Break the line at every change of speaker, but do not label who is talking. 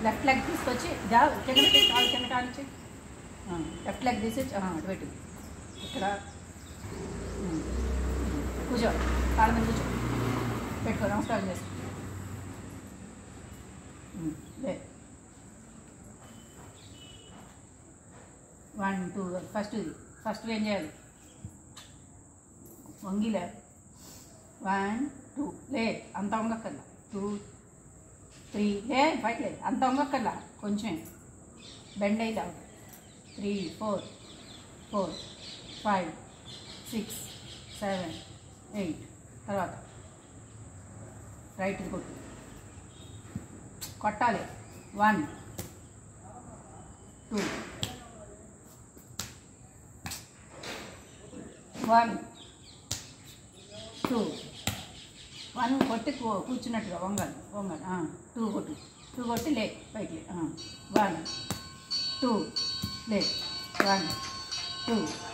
left leg తీసుకొచ్చి కింద పెట్టి కాలు కింద కానిచ్చి లెఫ్ట్ లెగ్ తీసి అటు పెట్టు ఇక్కడ కూర్చో కాళ్ళ మీద కూర్చో పెట్టుకో నమస్కారం చేసుకో లే 1 2 ఫస్ట్ ఏం చేయాలి వంగిలే 1 2 లే అంత వంగక్కర్లా 2 3 లే ఫైట్ లే అంత వంగక్కర్లా కొంచెం బెండ్ అయితే 3 4 4 5 6 7 8 తర్వాత రైట్ కొట్టాలి 1 2 1 2 1 కొట్టి కూర్చున్నట్టుగా వంగాలి 2 కొట్టు 2 కొట్టి లే పైకి లే 1 2 లే 1 2